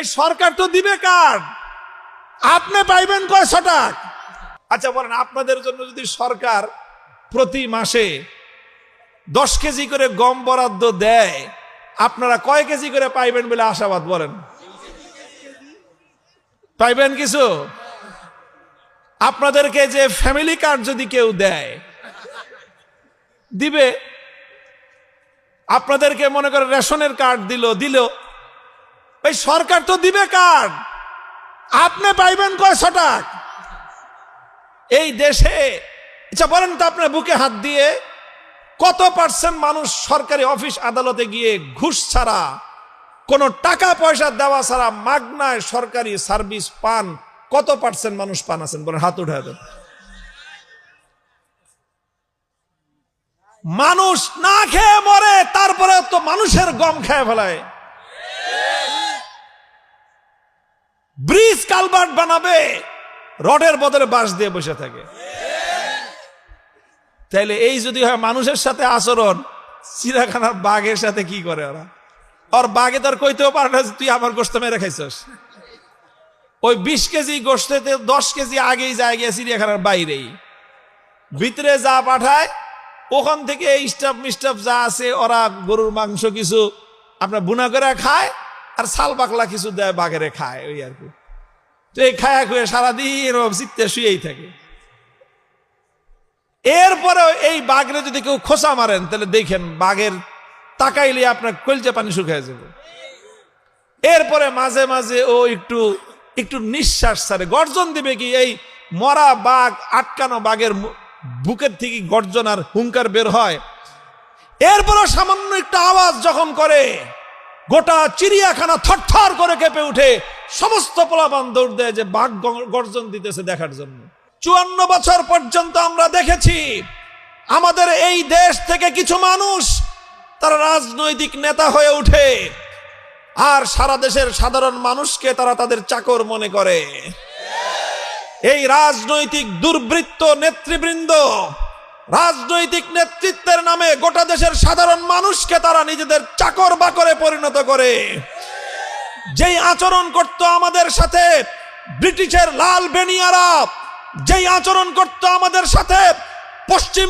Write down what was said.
ভাই সরকার তো দিবে কার্ড, আপনি পাইবেন কয়শো টাকা? আচ্ছা বলেন, আপনাদের জন্য যদি সরকার প্রতি মাসে 10 কেজি করে গম বরাদ্দ দেয়, আপনারা কয় কেজি করে পাইবেন বলে আশাবাদ? বলেন, পাইবেন কিছু? আপনাদেরকে যে ফ্যামিলি কার্ড যদি কেউ দেয়, দিবে। আপনাদেরকে মনে করে রেশনের কার্ড দিল, ভাই সরকার তো দিবে কার্ড, আপনি পাইবেন কয়শো টাকা? এই দেশে আচ্ছা বলেন তো, আপনার বুকে হাত দিয়ে কত পার্সেন্ট মানুষ সরকারি অফিস আদালতে গিয়ে ঘুষ ছাড়া, কোনো টাকা পয়সা দেওয়া ছাড়া মাগনায় সরকারি সার্ভিস পান? কত পার্সেন্ট মানুষ পান আছেন? বলেন, হাত উঠায় দেন। মানুষ না খেয়ে মরে, তারপরে তো মানুষের গম খেয়ে ফেলায়। ব্রিজ কালভার্ট বানাবে, রডের বদলে বাঁশ দিয়ে বসে থাকে। তাইলে এই যদি হয় মানুষের সাথে আচরণ, চিড়িয়াখানার বাঘের সাথে কি করে ওরা? আর বাঘে তার কইতেও পারে না তুই আমার গোশত মেরে খাইছস। ওই 20 কেজি গোশতে 10 কেজি আগেই যায় গিয়ে চিড়িয়াখানার বাইরেই, ভিতরে যা পাঠায় ওখান থেকে স্টাফ মিস্টাফ যা আছে ওরা গরুর মাংস কিছু আপনার বুনা করে খায়, আর ছাল পাকলা কিছু দেয় বাঘেরে খায়, ওই আর কি। তো এই খায়া খুয়ে সারাদিন চিত্তে শুয়েই থাকে। এরপরে এই বাঘরে যদি কেউ খোঁচা মারেন, তাহলে দেখেন বাঘের তাকাইলে আপনার কলজা পানি শুকায় যাবে। এরপরে মাঝে মাঝে ও একটু নিঃশ্বাস ছাড়ে, গর্জন দিবে কি? এই মরা বাঘ, আটকানো বাঘের বুকের থেকে গর্জন আর হুঙ্কার বের হয়। এরপরে সামান্য একটা আওয়াজ যখন করে, গোটা চিড়িয়াখানা থরথর করে কেঁপে উঠে, সমস্ত পোলাপান দৌড় দেয় যে বাঘ গর্জন দিতেছে দেখার জন্য। 54 বছর পর্যন্ত আমরা দেখেছি আমাদের এই দেশ থেকে কিছু মানুষ তারা রাজনৈতিক নেতা হয়ে ওঠে, আর সারা দেশের সাধারণ মানুষকে তারা তাদের চাকর মনে করে। এই রাজনৈতিক দুর্বৃত্ত নেতৃবৃন্দ রাজনৈতিক নেতৃত্বের নামে গোটা দেশের সাধারণ মানুষকে তারা নিজেদের চাকর বাকরে পরিণত করে। যেই আচরণ করত আমাদের সাথে ব্রিটিশের লাল বেনিয়ারা, যেই আচরণ করত আমাদের সাথে পশ্চিম